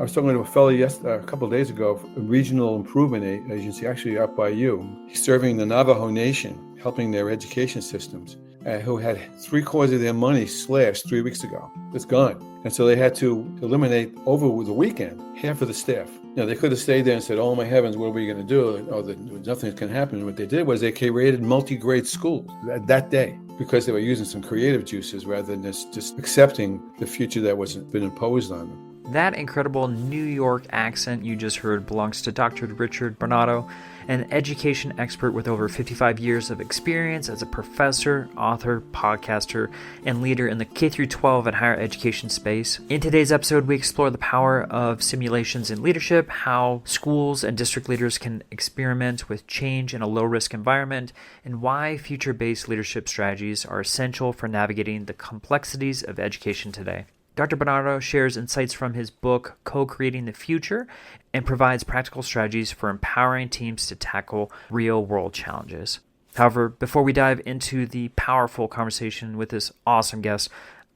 I was talking to a fellow a couple of days ago, a regional improvement agency, actually up by you. He's serving the Navajo Nation, helping their education systems, who had 3/4 of their money slashed 3 weeks ago. It's gone. And so they had to eliminate over the weekend half of the staff. They could have stayed there and said, oh my heavens, what are we going to do? Oh, nothing's going to happen. What they did was they created multi-grade schools that day because they were using some creative juices rather than just accepting the future that wasn't been imposed on them. That incredible New York accent you just heard belongs to Dr. Richard Bernato, an education expert with over 55 years of experience as a professor, author, podcaster, and leader in the K-12 and higher education space. In today's episode, we explore the power of simulations in leadership, how schools and district leaders can experiment with change in a low-risk environment, and why future-based leadership strategies are essential for navigating the complexities of education today. Dr. Bernato shares insights from his book, Co-Creating the Future, and provides practical strategies for empowering teams to tackle real-world challenges. However, before we dive into the powerful conversation with this awesome guest,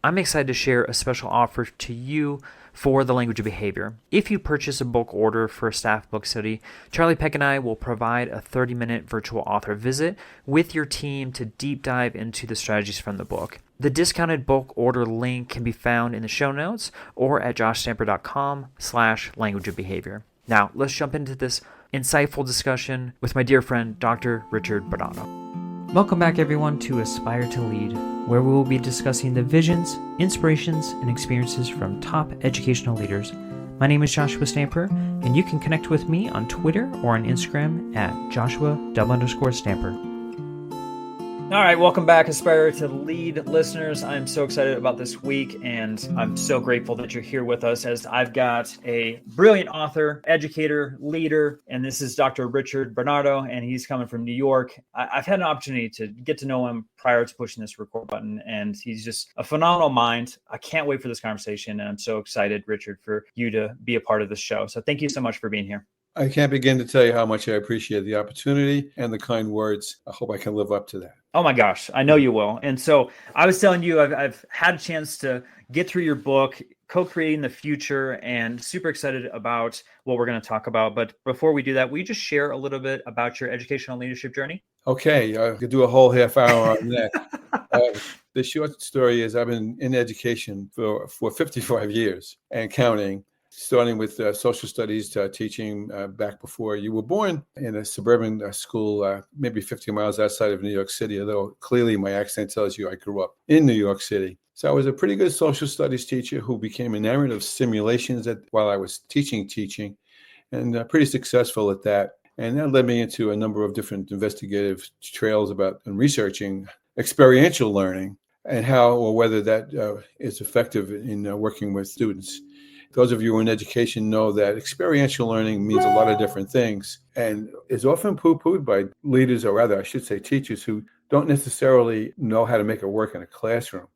I'm excited to share a special offer to you for the language of behavior. If you purchase a bulk order for a staff book study, Charlie Peck and I will provide a 30-minute virtual author visit with your team to deep dive into the strategies from the book. The discounted bulk order link can be found in the show notes or at joshstamper.com/language of behavior. Now, let's jump into this insightful discussion with my dear friend, Dr. Richard Bernato. Welcome back, everyone, to Aspire to Lead, where we will be discussing the visions, inspirations, and experiences from top educational leaders. My name is Joshua Stamper, and you can connect with me on Twitter or on Instagram at Joshua_Stamper. All right, welcome back, Aspire to Lead listeners. I'm so excited about this week, and I'm so grateful that you're here with us as I've got a brilliant author, educator, leader, and this is Dr. Richard Bernato, and he's coming from New York. I've had an opportunity to get to know him prior to pushing this record button, and he's just a phenomenal mind. I can't wait for this conversation, and I'm so excited, Richard, for you to be a part of the show. So thank you so much for being here. I can't begin to tell you how much I appreciate the opportunity and the kind words. I hope I can live up to that. Oh my gosh, I know you will. And so I was telling you, I've had a chance to get through your book, Co-Creating the Future, and super excited about what we're going to talk about. But before we do that, will you just share a little bit about your educational leadership journey? Okay, I could do a whole half hour on that. The short story is I've been in education for 55 years and counting. Starting with social studies teaching back before you were born in a suburban school, maybe 50 miles outside of New York City, although clearly my accent tells you I grew up in New York City. So I was a pretty good social studies teacher who became enamored of simulations while I was teaching, and pretty successful at that. And that led me into a number of different investigative trails about and researching experiential learning and how or whether that is effective in working with students. Those of you who are in education know that experiential learning means a lot of different things and is often poo-pooed by leaders, or rather, I should say teachers, who don't necessarily know how to make it work in a classroom.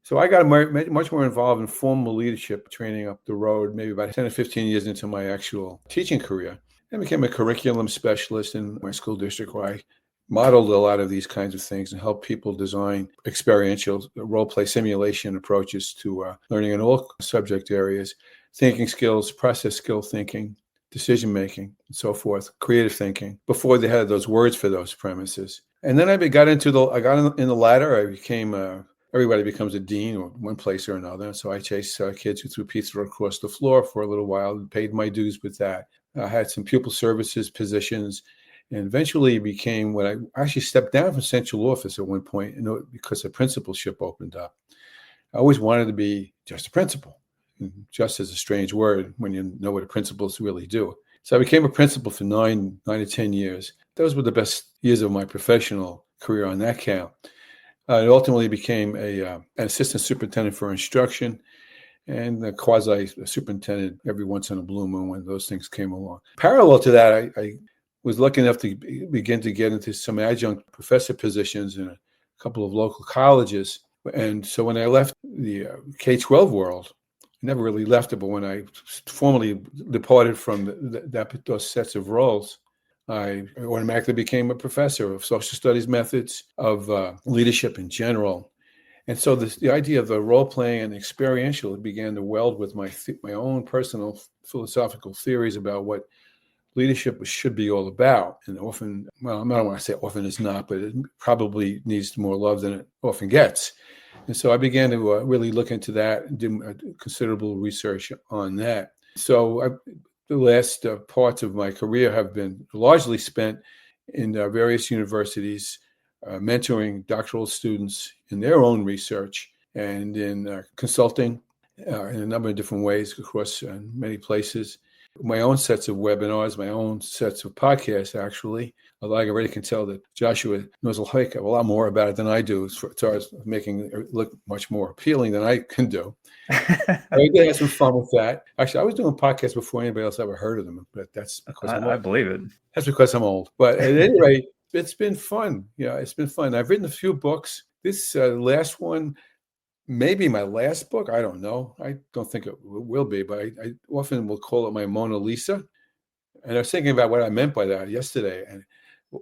So I got much more involved in formal leadership training up the road, maybe about 10 or 15 years into my actual teaching career. I became a curriculum specialist in my school district where I modeled a lot of these kinds of things and helped people design experiential role-play simulation approaches to learning in all subject areas, thinking skills, process skill thinking, decision-making, and so forth, creative thinking, before they had those words for those premises. And then I got in the ladder. I became, everybody becomes a dean or one place or another. So I chased kids who threw pizza across the floor for a little while and paid my dues with that. I had some pupil services positions, and eventually became what I actually stepped down from central office at one point because a principalship opened up. I always wanted to be just a principal. Just is a strange word when you know what a principals really do. So I became a principal for 9 to 10 years. Those were the best years of my professional career on that count. I ultimately became an assistant superintendent for instruction and a quasi-superintendent every once in a blue moon when those things came along. Parallel to that, I was lucky enough to begin to get into some adjunct professor positions in a couple of local colleges. And so when I left the K-12 world, I never really left it, but when I formally departed from those sets of roles, I automatically became a professor of social studies methods, of leadership in general. And so the idea of the role playing and experiential began to weld with my own personal philosophical theories about what leadership should be all about. And often, well, I don't want to say often it's not, but it probably needs more love than it often gets. And so I began to really look into that and do considerable research on that. So the last parts of my career have been largely spent in various universities, mentoring doctoral students in their own research and in consulting in a number of different ways across many places. My own sets of webinars, my own sets of podcasts, actually. Although I already can tell that Joshua knows a lot more about it than I do, as far as making it look much more appealing than I can do. I did have some fun with that. Actually, I was doing podcasts before anybody else ever heard of them, but that's because I'm old. I believe it. That's because I'm old. But at any rate, it's been fun. Yeah, it's been fun. I've written a few books. This last one, maybe my last book. I don't know. I don't think it will be, but I often will call it my Mona Lisa. And I was thinking about what I meant by that yesterday.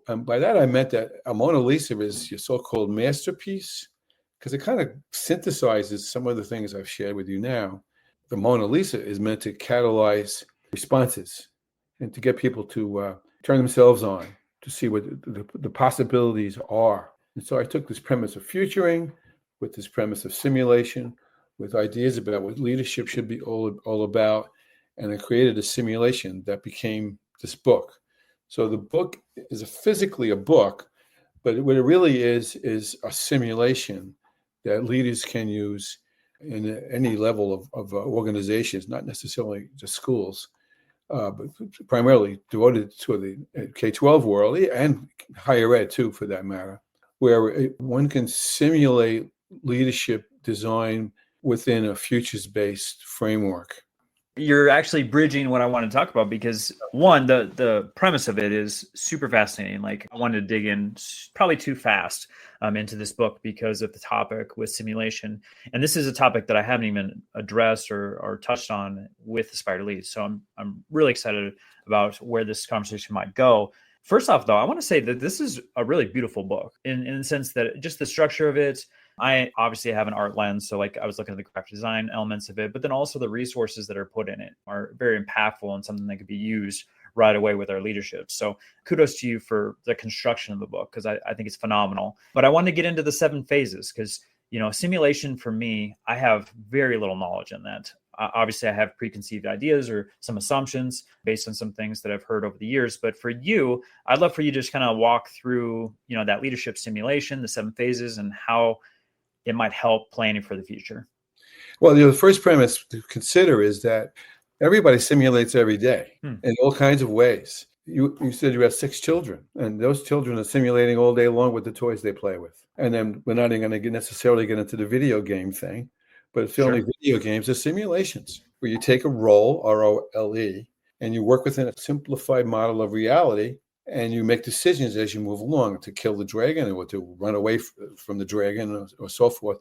And by that, I meant that a Mona Lisa is your so-called masterpiece, because it kind of synthesizes some of the things I've shared with you now. The Mona Lisa is meant to catalyze responses and to get people to turn themselves on, to see what the possibilities are. And so I took this premise of futuring with this premise of simulation, with ideas about what leadership should be all about, and I created a simulation that became this book. So the book is physically a book, but what it really is a simulation that leaders can use in any level of organizations, not necessarily just schools, but primarily devoted to the K-12 world and higher ed too, for that matter, where one can simulate leadership design within a futures-based framework. You're actually bridging what I want to talk about, because one, the premise of it is super fascinating. Like, I wanted to dig in probably too fast into this book because of the topic with simulation. And this is a topic that I haven't even addressed or touched on with Aspire to Lead. So I'm really excited about where this conversation might go. First off, though, I want to say that this is a really beautiful book in the sense that just the structure of it. I obviously have an art lens, so like I was looking at the graphic design elements of it, but then also the resources that are put in it are very impactful and something that could be used right away with our leadership. So kudos to you for the construction of the book, because I think it's phenomenal. But I wanted to get into the 7 phases because, simulation for me, I have very little knowledge in that. Obviously, I have preconceived ideas or some assumptions based on some things that I've heard over the years. But for you, I'd love for you to just kind of walk through, that leadership simulation, the 7 phases, and how it might help planning for the future. Well, the first premise to consider is that everybody simulates every day in all kinds of ways. You said you have 6 children, and those children are simulating all day long with the toys they play with. And then we're not even going to necessarily get into the video game thing, but certainly video games are simulations where you take a role, ROLE, and you work within a simplified model of reality, and you make decisions as you move along to kill the dragon or to run away from the dragon or so forth.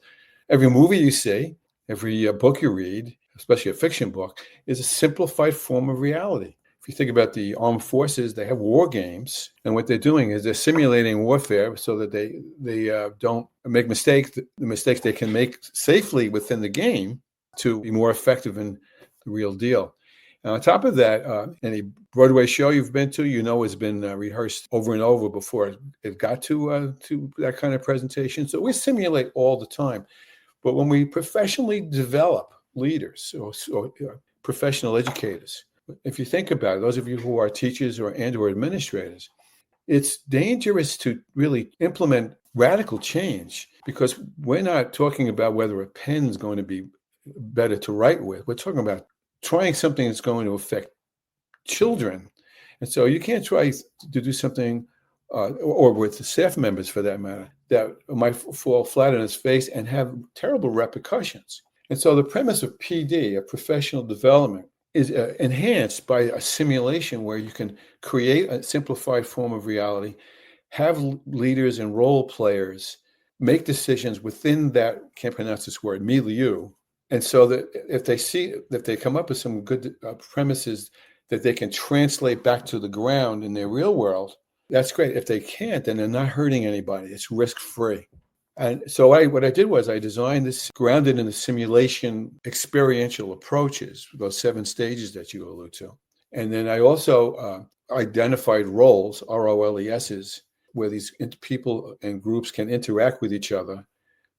Every movie you see, every book you read, especially a fiction book, is a simplified form of reality. If you think about the armed forces, they have war games, and what they're doing is they're simulating warfare so that they don't make mistakes, the mistakes they can make safely within the game to be more effective in the real deal. And on top of that, any Broadway show you've been to, has been rehearsed over and over before it got to that kind of presentation. So we simulate all the time. But when we professionally develop leaders or professional educators, if you think about it, those of you who are teachers or administrators, it's dangerous to really implement radical change, because we're not talking about whether a pen is going to be better to write with. We're talking about trying something that's going to affect children. And so you can't try to do something, or with the staff members for that matter, that might fall flat on its face and have terrible repercussions. And so the premise of PD, a professional development, is enhanced by a simulation where you can create a simplified form of reality, have leaders and role players make decisions within that, can't pronounce this word, milieu. And so that if they come up with some good premises that they can translate back to the ground in their real world, that's great. If they can't, then they're not hurting anybody. It's risk-free. And so what I did was I designed this grounded in the simulation experiential approaches, those 7 stages that you allude to. And then I also identified roles, ROLESs, where these people and groups can interact with each other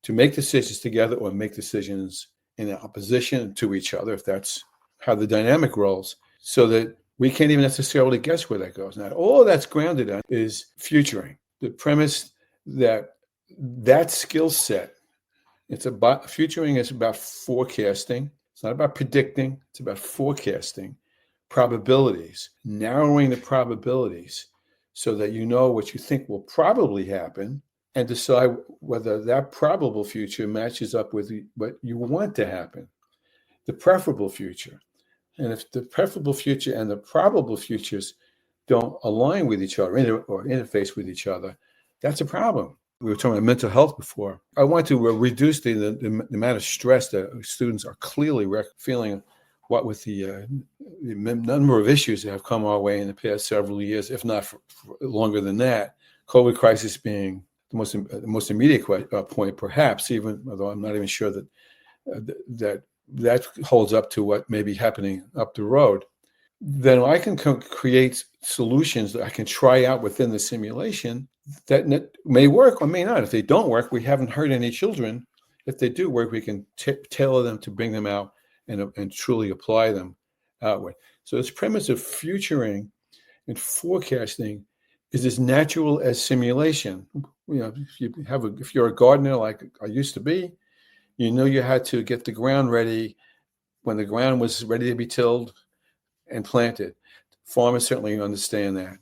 to make decisions together or make decisions in opposition to each other, if that's how the dynamic rolls, so that we can't even necessarily guess where that goes. Now, all that's grounded on is futuring, the premise that skill set, it's about futuring is about forecasting. It's not about predicting. It's about forecasting probabilities, narrowing the probabilities so that you know what you think will probably happen and decide whether that probable future matches up with what you want to happen, the preferable future. And if the preferable future and the probable futures don't align with each other or interface with each other, that's a problem. We were talking about mental health before. I want to reduce the amount of stress that students are clearly feeling, what with the number of issues that have come our way in the past several years, if not for longer than that. COVID crisis being the most immediate point, perhaps, even although I'm not even sure that holds up to what may be happening up the road. Then I can create solutions that I can try out within the simulation that may work or may not. If they don't work, we haven't hurt any children. If they do work, we can tailor them to bring them out and truly apply them outward. So this premise of futuring and forecasting is as natural as simulation. If you're a gardener like I used to be, you know you had to get the ground ready when the ground was ready to be tilled and planted. Farmers certainly understand that.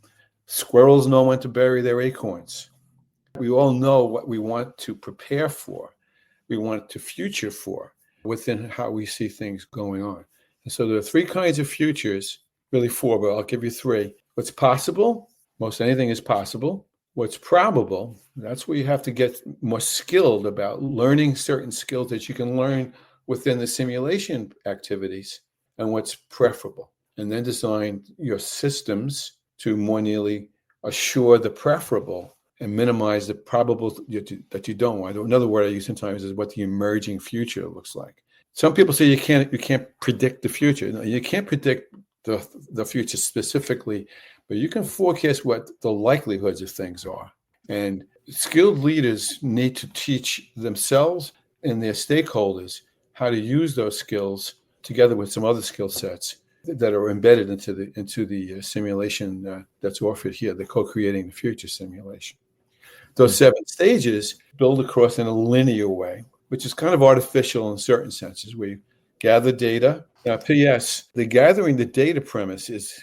Squirrels know when to bury their acorns. We all know what we want to prepare for. We want to future for within how we see things going on. And so there are 3 kinds of futures, really 4, but I'll give you 3. What's possible? Most anything is possible. What's probable? That's where you have to get more skilled about learning certain skills that you can learn within the simulation activities. And what's preferable? And then design your systems to more nearly assure the preferable and minimize the probable that you don't want. Another word I use sometimes is what the emerging future looks like. Some people say you can't predict the future. No, you can't predict the future specifically, but you can forecast what the likelihoods of things are. And skilled leaders need to teach themselves and their stakeholders how to use those skills together with some other skill sets that are embedded into the simulation that's offered here, the co-creating the future simulation. Those 7 stages build across in a linear way, which is kind of artificial in certain senses. We gather data. P.S. The gathering the data premise is,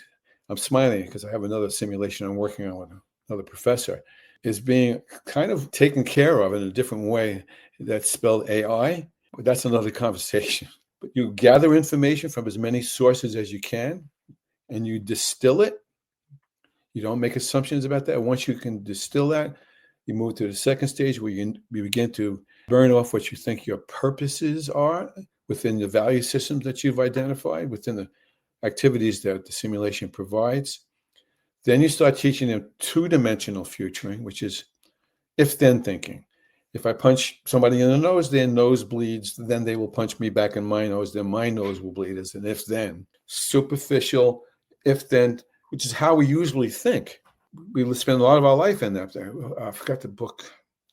I'm smiling because I have another simulation I'm working on with another professor, is being kind of taken care of in a different way that's spelled AI. But that's another conversation. But you gather information from as many sources as you can, and you distill it. You don't make assumptions about that. Once you can distill that, you move to the second stage where you begin to burn off what you think your purposes are within the value systems that you've identified, within the activities that the simulation provides. Then you start teaching them 2-dimensional futuring, which is if-then thinking. If I punch somebody in the nose, their nose bleeds, then they will punch me back in my nose, then my nose will bleed as an if-then. Superficial if-then, which is how we usually think. We spend a lot of our life in that. I forgot the book.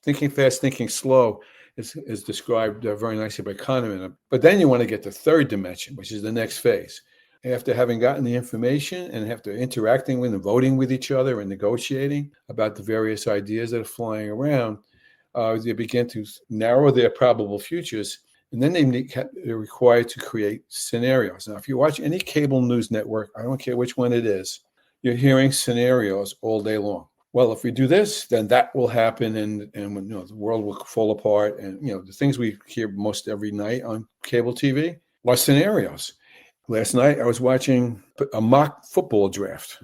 Thinking Fast, Thinking Slow is described very nicely by Kahneman. But then you want to get to 3rd dimension, which is the next phase. After having gotten the information and after interacting with and voting with each other and negotiating about the various ideas that are flying around, they begin to narrow their probable futures, and then they're required to create scenarios. Now, if you watch any cable news network, I don't care which one it is, you're hearing scenarios all day long. Well, if we do this, then that will happen, and the world will fall apart. And the things we hear most every night on cable TV are scenarios. Last night, I was watching a mock football draft.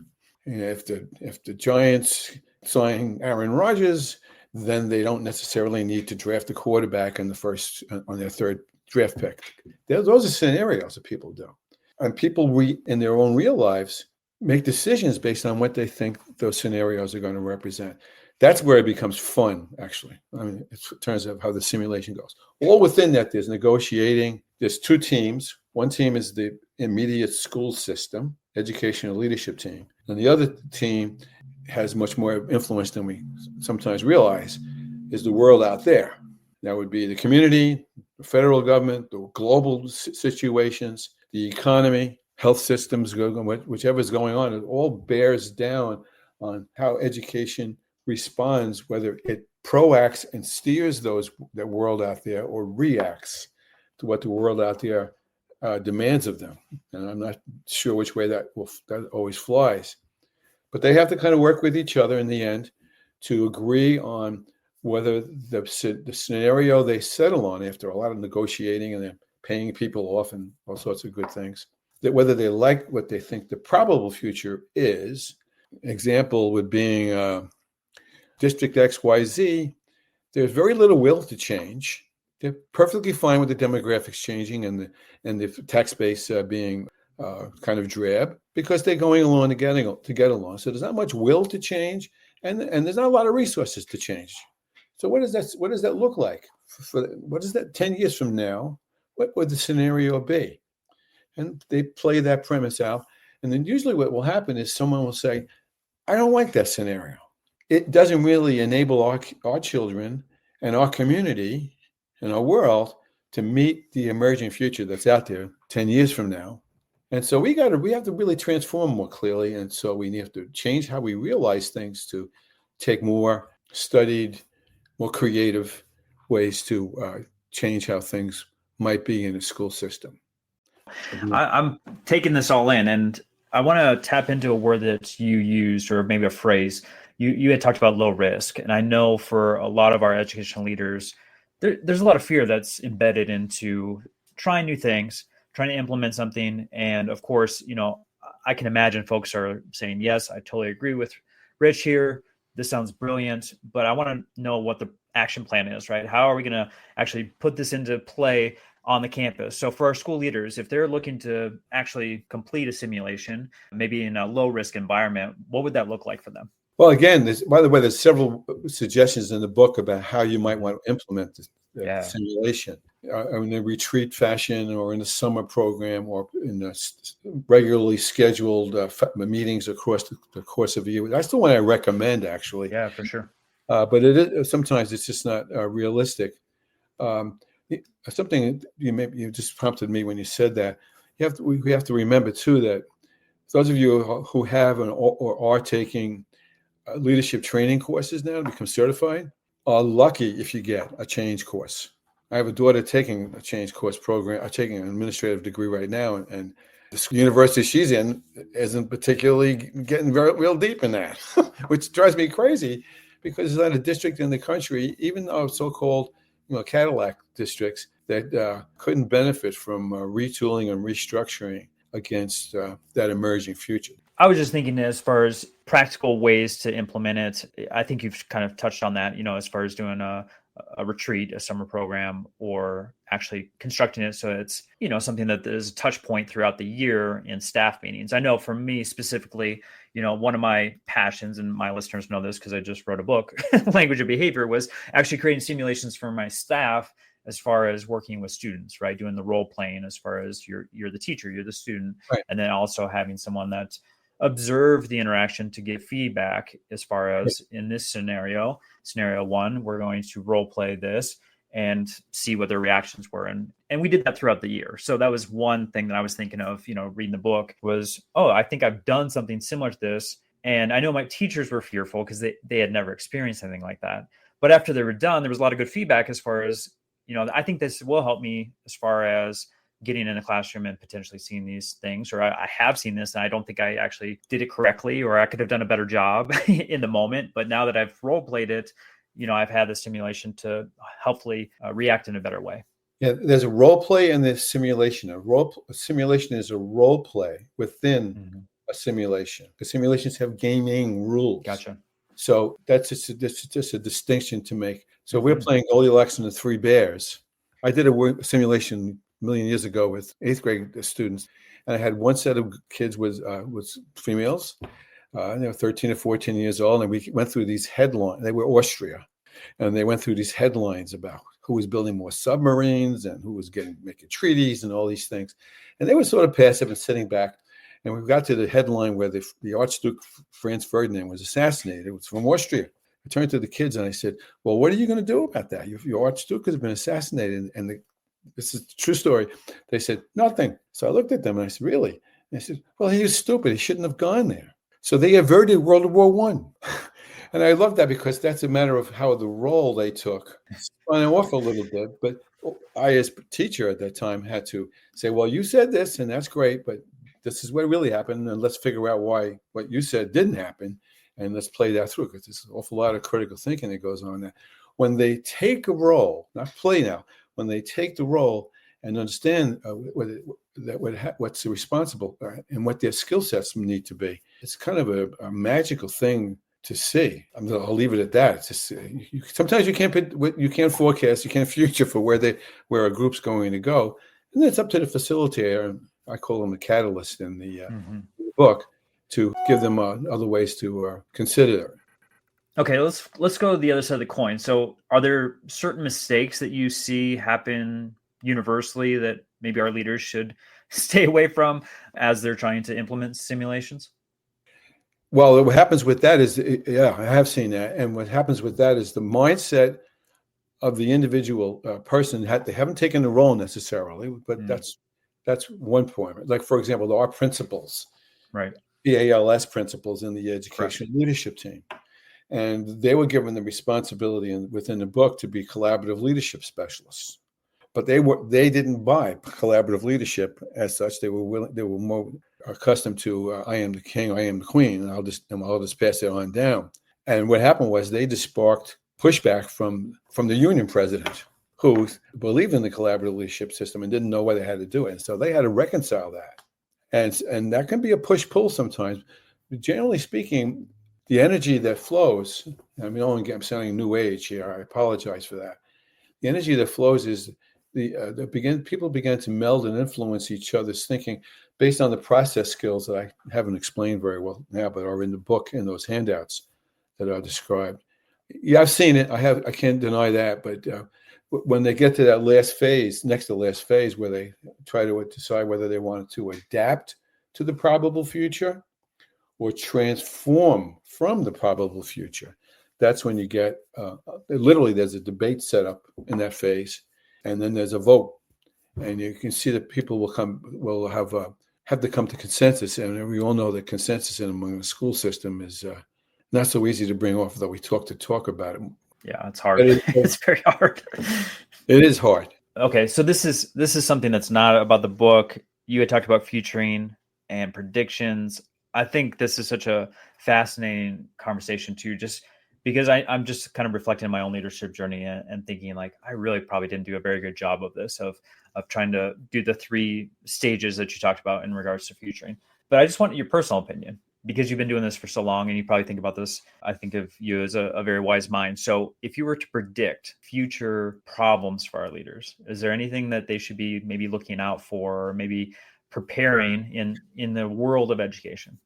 And if the Giants sign Aaron Rodgers, then they don't necessarily need to draft a quarterback on their 3rd draft pick. Those are scenarios that people do. And people in their own real lives make decisions based on what they think those scenarios are going to represent. That's where it becomes fun, actually. I mean, it turns out how the simulation goes. All within that, there's negotiating. There's two teams. One team is the immediate school system, educational leadership team. And the other team has much more influence than we sometimes realize, is the world out there. That would be the community, the federal government, the global situations, the economy, health systems, whichever is going on. It all bears down on how education responds, whether it proacts and steers that world out there or reacts to what the world out there demands of them. And I'm not sure which way that always flies. But they have to kind of work with each other in the end to agree on whether the scenario they settle on after a lot of negotiating and they're paying people off and all sorts of good things, that whether they like what they think the probable future is. Example would being District XYZ, there's very little will to change. They're perfectly fine with the demographics changing and the tax base being kind of drab because they're going along to get along. So there's not much will to change, and there's not a lot of resources to change. So what does that look like? What is that 10 years from now? What would the scenario be? And they play that premise out. And then usually what will happen is someone will say, I don't like that scenario. It doesn't really enable our children and our community and our world to meet the emerging future that's out there 10 years from now. And so we have to really transform more clearly. And so we have to change how we realize things to take more studied, more creative ways to change how things might be in a school system. I'm taking this all in, and I want to tap into a word that you used, or maybe a phrase. You had talked about low risk, and I know for a lot of our educational leaders, there's a lot of fear that's embedded into trying new things, trying to implement something. And of course, I can imagine folks are saying, yes, I totally agree with Rich here. This sounds brilliant, but I want to know what the action plan is, right? How are we going to actually put this into play on the campus? So for our school leaders, if they're looking to actually complete a simulation, maybe in a low risk environment, what would that look like for them? Well, again, by the way, there's several suggestions in the book about how you might want to implement the simulation in a retreat fashion or in a summer program or in a regularly scheduled meetings across the course of a year. That's the one I recommend, actually. Yeah, for sure. But sometimes it's just not realistic. Something you just prompted me when you said that. We have to remember, too, that those of you who have or are taking leadership training courses now to become certified are lucky if you get a change course. I have a daughter taking a change course program, taking an administrative degree right now, and the university she's in isn't particularly getting real deep in that, which drives me crazy because it's not a district in the country, even though so-called Cadillac districts that couldn't benefit from retooling and restructuring against that emerging future. I was just thinking as far as practical ways to implement it. I think you've kind of touched on that, as far as doing a retreat, a summer program, or actually constructing it so it's, something that is a touch point throughout the year in staff meetings. I know for me specifically, one of my passions, and my listeners know this because I just wrote a book, Language of Behavior, was actually creating simulations for my staff as far as working with students, right? Doing the role playing as far as you're the teacher, you're the student, right. And then also having someone that observe the interaction to give feedback as far as in this scenario one, we're going to role play this and see what their reactions were. And we did that throughout the year. So that was one thing that I was thinking of, reading the book was, I think I've done something similar to this. And I know my teachers were fearful because they had never experienced anything like that. But after they were done, there was a lot of good feedback as far as, I think this will help me as far as getting in the classroom and potentially seeing these things, or I have seen this and I don't think I actually did it correctly, or I could have done a better job in the moment. But now that I've role played it, I've had the simulation to hopefully react in a better way. Yeah, there's a role play and there's simulation. A simulation is a role play within a simulation. The simulations have gaming rules. Gotcha. So that's just a distinction to make. So we're playing Goldilocks and the Three Bears. I did a simulation a million years ago with 8th grade students, and I had one set of kids was females, They were 13 or 14 years old, and we went through these headlines. They were Austria, and they went through these headlines about who was building more submarines and who was making treaties and all these things. And they were sort of passive and sitting back. And we got to the headline where the Archduke Franz Ferdinand was assassinated. It was from Austria. I turned to the kids and I said, well, what are you going to do about that? Your Archduke has been assassinated. And this is the true story. They said, nothing. So I looked at them and I said, really? And they said, well, he was stupid. He shouldn't have gone there. So they averted World War I. And I love that because that's a matter of how the role they took spun off a little bit. But I, as teacher at that time, had to say, well, you said this, and that's great, but this is what really happened, and let's figure out why what you said didn't happen, and let's play that through, because there's an awful lot of critical thinking that goes on there. When they take a role, not play now, when they take the role and understand what's responsible and what their skill sets need to be, it's kind of a magical thing to see. I'll leave it at that. It's just, sometimes you can't forecast, you can't future for where a group's going to go, and then it's up to the facilitator. I call them the catalyst in the book, to give them other ways to consider. Okay, let's go to the other side of the coin. So, are there certain mistakes that you see happen universally that maybe our leaders should stay away from as they're trying to implement simulations? Well, what happens with that is, I have seen that, and what happens with that is the mindset of the individual person. They haven't taken the role necessarily, but that's one point. Like, for example, there are principles, right? EALS principles in the education leadership team. And they were given the responsibility within the book to be collaborative leadership specialists. But they didn't buy collaborative leadership as such. They were more accustomed to I am the king, I am the queen, and I'll just pass it on down. And what happened was they just sparked pushback from the union president, who believed in the collaborative leadership system and didn't know why they had to do it. And so they had to reconcile that. And that can be a push-pull sometimes. But generally speaking, the energy that flows, I'm sounding new age here, I apologize for that. The energy that flows is people begin to meld and influence each other's thinking based on the process skills that I haven't explained very well now, but are in the book, in those handouts that are described. Yeah, I've seen it. I can't deny that. But when they get to that next to last phase, where they try to decide whether they want to adapt to the probable future or transform from the probable future, that's when you get, literally there's a debate set up in that phase, and then there's a vote. And you can see that people will have to come to consensus. And we all know that consensus among the school system is not so easy to bring off, though we talk about it. Yeah, it's hard. It's very hard. It is hard. Okay, so this is something that's not about the book. You had talked about futuring and predictions. I think this is such a fascinating conversation too, just because I'm just kind of reflecting on my own leadership journey and thinking, like, I really probably didn't do a very good job of this, of trying to do the 3 stages that you talked about in regards to futuring. But I just want your personal opinion, because you've been doing this for so long and you probably think about this. I think of you as a very wise mind. So if you were to predict future problems for our leaders, is there anything that they should be maybe looking out for, or maybe preparing in the world of education?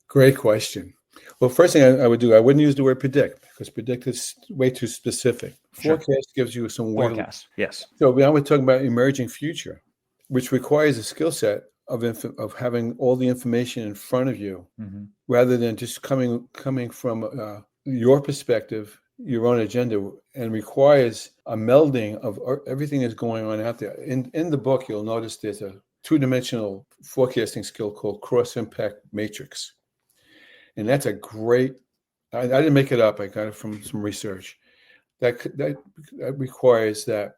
Great question. Well, first thing I would do, I wouldn't use the word predict, because predict is way too specific. Sure. Forecast gives you some forecast. Yes. So now we're talking about emerging future, which requires a skill set of having all the information in front of you, rather than just coming from your perspective, your own agenda, and requires a melding of everything that's going on out there. In the book, you'll notice there's a 2-dimensional forecasting skill called cross-impact matrix. And that's a great, I didn't make it up, I got it from some research. That requires that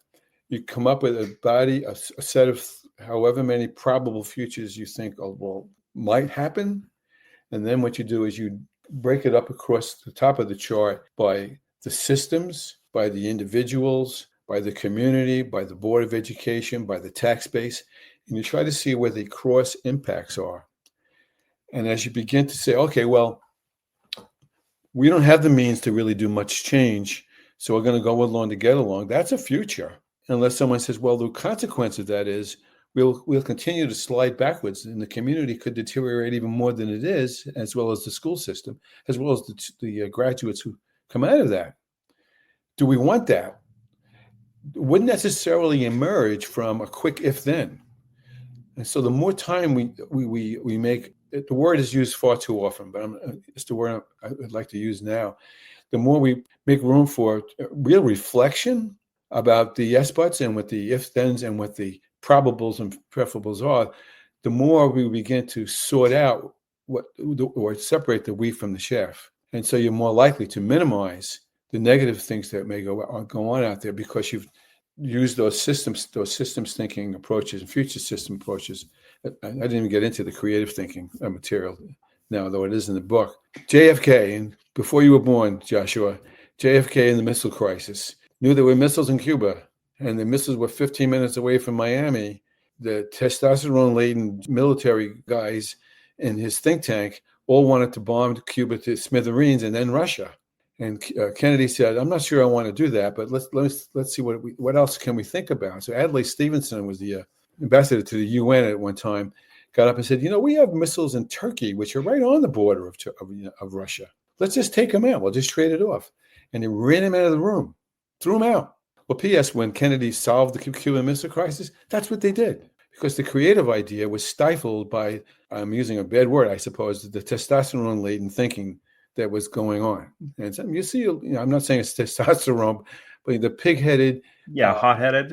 you come up with a set of however many probable futures you think might happen. And then what you do is you break it up across the top of the chart by the systems, by the individuals, by the community, by the Board of Education, by the tax base, and you try to see where the cross impacts are. And as you begin to say, okay, well, we don't have the means to really do much change, so we're going to go along to get along. That's a future, unless someone says, well, the consequence of that is we'll continue to slide backwards, and the community could deteriorate even more than it is, as well as the school system, as well as the graduates who come out of that. Do we want that? It wouldn't necessarily emerge from a quick if-then. And so the more time we make, the word is used far too often, but it's the word I'd like to use now. The more we make room for real reflection about the yes buts and what the if-thens and what the probables and preferables are, the more we begin to sort out or separate the wheat from the chaff. And so you're more likely to minimize the negative things that may go on out there, because you've used those systems thinking approaches and future system approaches. I didn't even get into the creative thinking material now, though it is in the book. JFK, and before you were born, Joshua, JFK in the missile crisis knew there were missiles in Cuba, and the missiles were 15 minutes away from Miami. The testosterone-laden military guys in his think tank all wanted to bomb Cuba to smithereens and then Russia. And Kennedy said, "I'm not sure I want to do that, but let's see what else can we think about." So Adlai Stevenson was the ambassador to the UN at one time, got up and said, "We have missiles in Turkey, which are right on the border of Russia. Let's just take them out. We'll just trade it off." And they ran him out of the room, threw him out. Well, P.S., when Kennedy solved the Cuban Missile Crisis, that's what they did, because the creative idea was stifled by, I'm using a bad word, I suppose, the testosterone-laden thinking that was going on. And so you see, I'm not saying it's testosterone, but the pig-headed, hot-headed.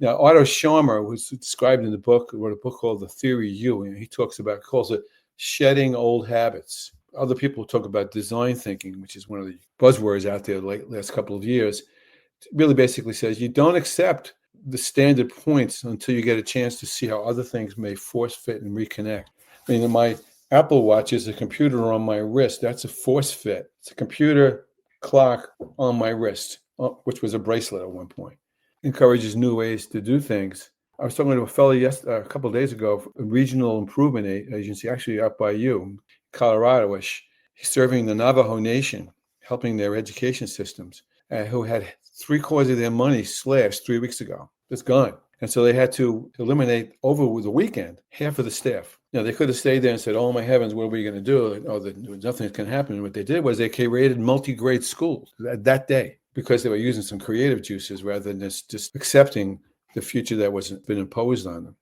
Otto Scharmer, who's described in the book, wrote a book called The Theory U, and he calls it shedding old habits. Other people talk about design thinking, which is one of the buzzwords out there the last couple of years. It really basically says you don't accept the standard points until you get a chance to see how other things may force fit and reconnect. I mean, my Apple Watch is a computer on my wrist. That's a force fit. It's a computer clock on my wrist, which was a bracelet at one point. Encourages new ways to do things. I was talking to a fellow a couple of days ago, a regional improvement agency, actually out by you, Colorado-ish. He's serving the Navajo Nation, helping their education systems, who had 3/4 of their money slashed 3 weeks ago. It's gone. And so they had to eliminate over the weekend half of the staff. They could have stayed there and said, "Oh my heavens, what are we going to do? Nothing can happen." What they did was they created multi-grade schools that day, because they were using some creative juices rather than just accepting the future that wasn't been imposed on them.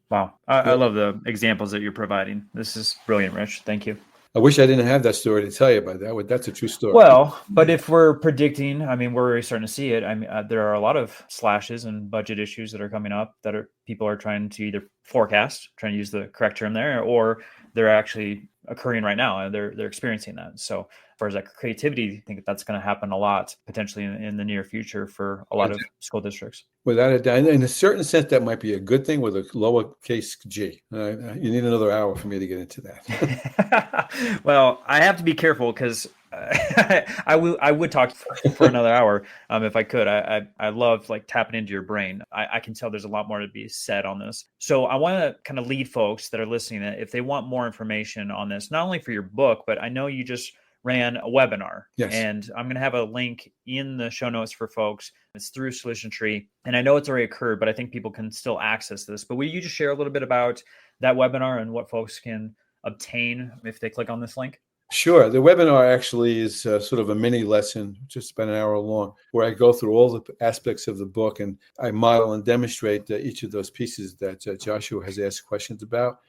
Wow. I love the examples that you're providing. This is brilliant, Rich. Thank you. I wish I didn't have that story to tell you, but that's a true story. Well, but if we're predicting, we're already starting to see it. There are a lot of slashes and budget issues that are coming up that people are trying to either forecast, trying to use the correct term there, or they're actually occurring right now, and they're experiencing that. So as far as that creativity, I think that's going to happen a lot potentially in the near future for a lot of school districts. Without a doubt, in a certain sense, that might be a good thing with a lowercase g. You need another hour for me to get into that. Well, I have to be careful because I would talk for another hour if I could. I love tapping into your brain. I can tell there's a lot more to be said on this. So I want to kind of lead folks that are listening that if they want more information on this, not only for your book, but I know you just ran a webinar. Yes. And I'm going to have a link in the show notes for folks. It's through Solution Tree. And I know it's already occurred, but I think people can still access this. But will you just share a little bit about that webinar and what folks can obtain if they click on this link? Sure. The webinar actually is sort of a mini lesson, just about an hour long, where I go through all the aspects of the book and I model and demonstrate each of those pieces that Joshua has asked questions about.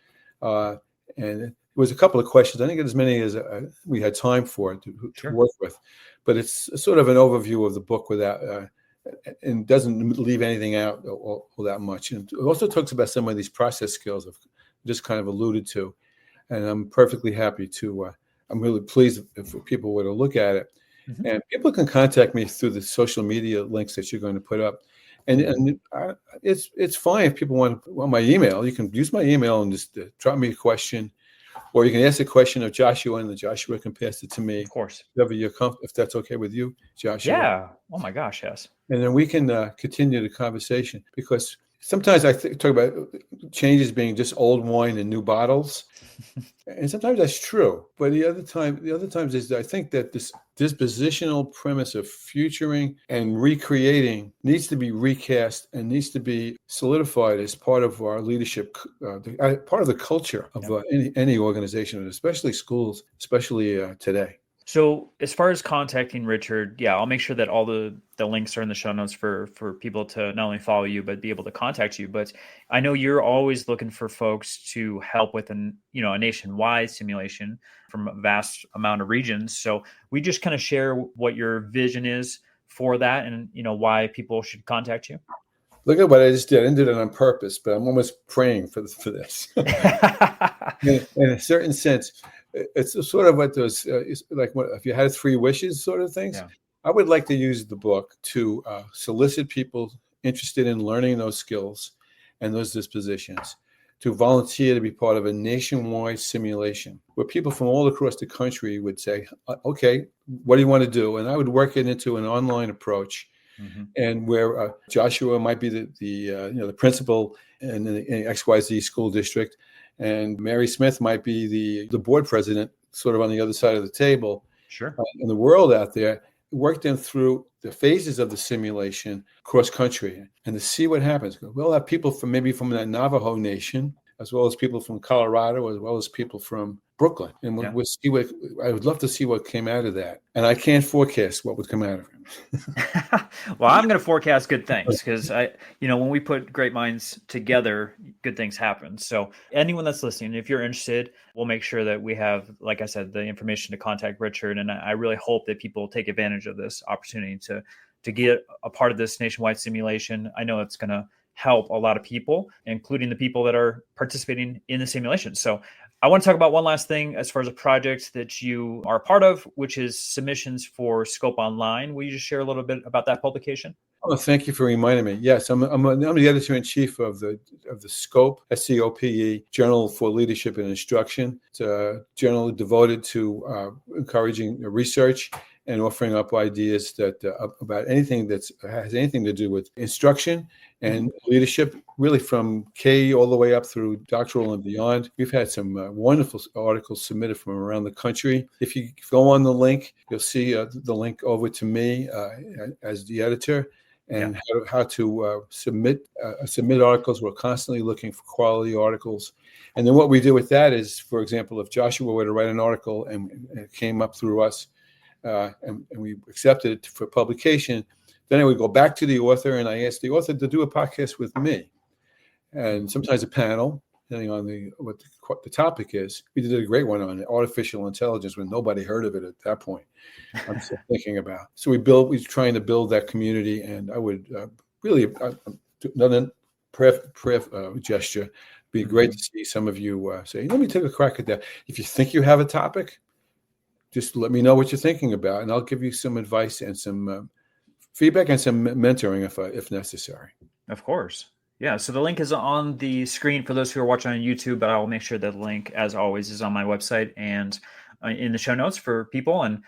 And it was a couple of questions. I didn't get as many as we had time for to work with, but it's sort of an overview of the book without and doesn't leave anything out all that much. And it also talks about some of these process skills I've just kind of alluded to, and I'm perfectly happy to. I'm really pleased if people were to look at it. Mm-hmm. And people can contact me through the social media links that you're going to put up. And it's fine if people want my email. You can use my email and just drop me a question, or you can ask a question of Joshua, and Joshua can pass it to me. Of course. If that's okay with you, Joshua. Yeah. Oh my gosh, yes. And then we can continue the conversation, because Sometimes talk about changes being just old wine in new bottles. And sometimes that's true. But the other times is I think that this dispositional premise of futuring and recreating needs to be recast and needs to be solidified as part of our leadership, part of the culture of any organization, and especially schools, especially today. So as far as contacting Richard, I'll make sure that all the links are in the show notes for people to not only follow you, but be able to contact you. But I know you're always looking for folks to help with a nationwide simulation from a vast amount of regions. So we just kind of share what your vision is for that and, why people should contact you. Look at what I just did. I didn't do that on purpose, but I'm almost praying for this. In a certain sense, it's sort of what those, if you had 3 wishes sort of things. Yeah. I would like to use the book to solicit people interested in learning those skills and those dispositions to volunteer to be part of a nationwide simulation where people from all across the country would say, okay, what do you want to do? And I would work it into an online approach. Mm-hmm. And where Joshua might be the principal in the XYZ school district, and Mary Smith might be the board president, sort of on the other side of the table. Sure. In the world out there, work them through the phases of the simulation cross country, and to see what happens. We'll have people from the Navajo Nation, as well as people from Colorado, as well as people from Brooklyn, and we'll see what. I would love to see what came out of that, and I can't forecast what would come out of it. Well, I'm going to forecast good things because when we put great minds together, good things happen. So anyone that's listening, if you're interested, we'll make sure that we have, like I said, the information to contact Richard. And I really hope that people take advantage of this opportunity to get a part of this nationwide simulation. I know it's going to help a lot of people, including the people that are participating in the simulation. So I want to talk about one last thing as far as a project that you are a part of, which is submissions for Scope Online. Will you just share a little bit about that publication? Oh, thank you for reminding me. Yes, I'm the editor-in-chief of the Scope, SCOPE, Journal for Leadership and Instruction. It's a journal devoted to encouraging research and offering up ideas that about anything that has anything to do with instruction and leadership, really from K all the way up through doctoral and beyond. We've had some wonderful articles submitted from around the country. If you go on the link, you'll see the link over to me as the editor. And how to submit articles. We're constantly looking for quality articles. And then what we do with that is, for example, if Joshua were to write an article and it came up through us and we accepted it for publication, then I would go back to the author and I asked the author to do a podcast with me. And sometimes a panel, depending on what the topic is. We did a great one on artificial intelligence when nobody heard of it at that point. I'm still thinking about. So we're trying to build that community, and I would really another gesture. Be great to see some of you say, "Let me take a crack at that." If you think you have a topic, just let me know what you're thinking about, and I'll give you some advice and some feedback and some mentoring if necessary. Of course. Yeah, so the link is on the screen for those who are watching on YouTube, but I'll make sure that the link, as always, is on my website and in the show notes for people. And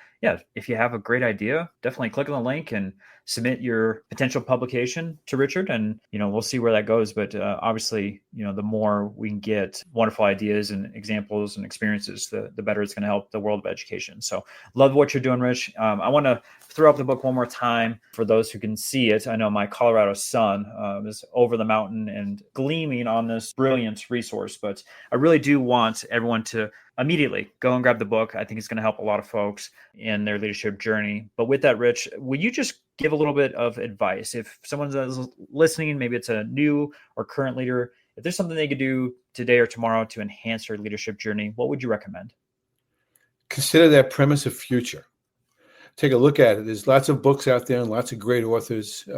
if you have a great idea, definitely click on the link and submit your potential publication to Richard, and we'll see where that goes. But obviously, the more we can get wonderful ideas and examples and experiences, the better it's going to help the world of education. So love what you're doing, Rich. I want to throw up the book one more time for those who can see it. I know my Colorado sun is over the mountain and gleaming on this brilliant resource, but I really do want everyone to immediately go and grab the book. I think it's going to help a lot of folks in their leadership journey. But with that, Rich, will you just give a little bit of advice? If someone's listening, maybe it's a new or current leader, if there's something they could do today or tomorrow to enhance their leadership journey, what would you recommend? Consider that premise of future. Take a look at it. There's lots of books out there and lots of great authors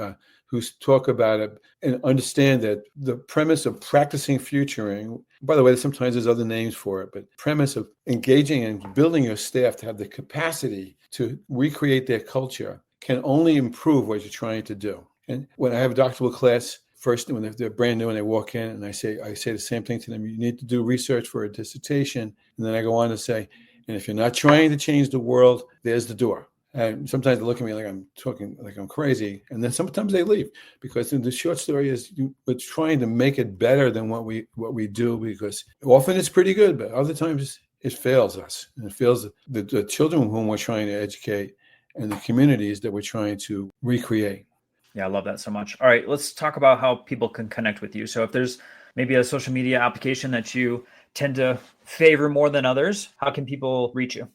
who talk about it and understand that the premise of practicing futuring, by the way, sometimes there's other names for it, but premise of engaging and building your staff to have the capacity to recreate their culture can only improve what you're trying to do. And when I have a doctoral class, first, when they're brand new and they walk in, and I say the same thing to them: you need to do research for a dissertation. And then I go on to say, and if you're not trying to change the world, there's the door. And sometimes they look at me like I'm talking like I'm crazy. And then sometimes they leave, because the short story is we're trying to make it better than what we do, because often it's pretty good, but other times it fails us. And it fails the children whom we're trying to educate and the communities that we're trying to recreate. Yeah, I love that so much. All right, let's talk about how people can connect with you. So if there's maybe a social media application that you tend to favor more than others, how can people reach you?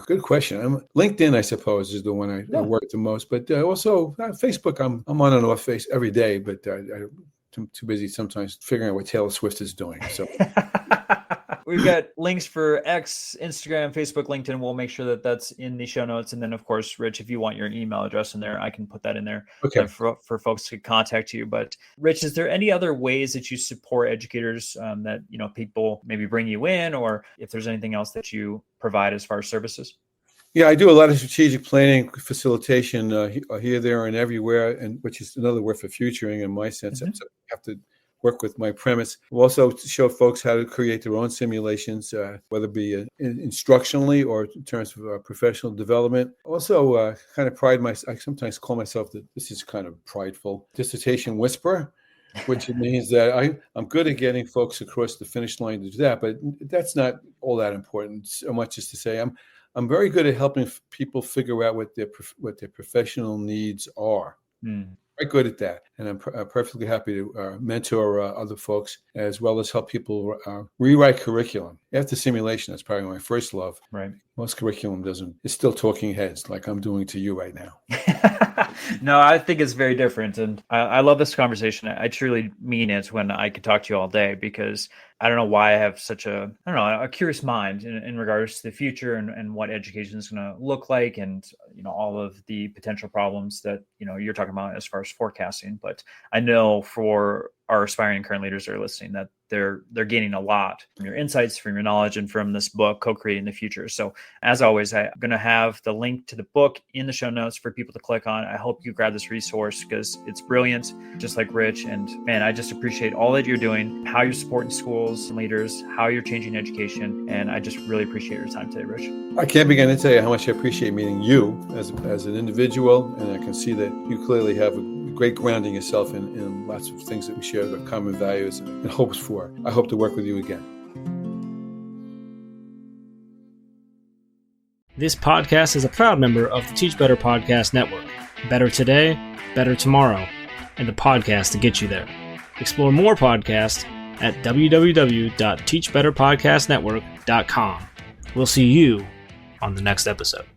Good question. LinkedIn, I suppose, is the one I work the most, but also Facebook. I'm on and off face every day, but I'm too busy sometimes figuring out what Taylor Swift is doing. So we've got links for X, Instagram, Facebook, LinkedIn. We'll make sure that that's in the show notes. And then, of course, Rich, if you want your email address in there, I can put that in there for folks to contact you. But Rich, is there any other ways that you support educators that, people maybe bring you in, or if there's anything else that you provide as far as services? Yeah, I do a lot of strategic planning, facilitation here, there, and everywhere, and which is another word for futuring in my sense. Mm-hmm. So I have to work with my premise. We'll also show folks how to create their own simulations, whether it be instructionally or in terms of professional development. Also, kind of I sometimes call myself this is kind of prideful, dissertation whisperer, which means that I'm good at getting folks across the finish line to do that, but that's not all that important so much as to say I'm very good at helping people figure out what their professional needs are. Quite good at that. And I'm perfectly happy to mentor other folks, as well as help people rewrite curriculum. After simulation, that's probably my first love. Right. Most curriculum it's still talking heads like I'm doing to you right now. No, I think it's very different. And I love this conversation. I truly mean it when I could talk to you all day, because I don't know why I have such a curious mind in regards to the future and what education is going to look like, and, all of the potential problems that, you're talking about as far as forecasting. But I know for our aspiring and current leaders that are listening that they're gaining a lot from your insights, from your knowledge, and from this book, Co-Creating the Future. So as always, I'm going to have the link to the book in the show notes for people to click on. I hope you grab this resource because it's brilliant, just like Rich. And man, I just appreciate all that you're doing, how you're supporting schools and leaders, how you're changing education. And I just really appreciate your time today, Rich. I can't begin to tell you how much I appreciate meeting you as an individual. And I can see that you clearly have a great grounding yourself in lots of things that we share, the common values and hopes for. I hope to work with you again. This podcast is a proud member of the Teach Better Podcast Network. Better today, better tomorrow, and the podcast to get you there. Explore more podcasts at www.teachbetterpodcastnetwork.com. We'll see you on the next episode.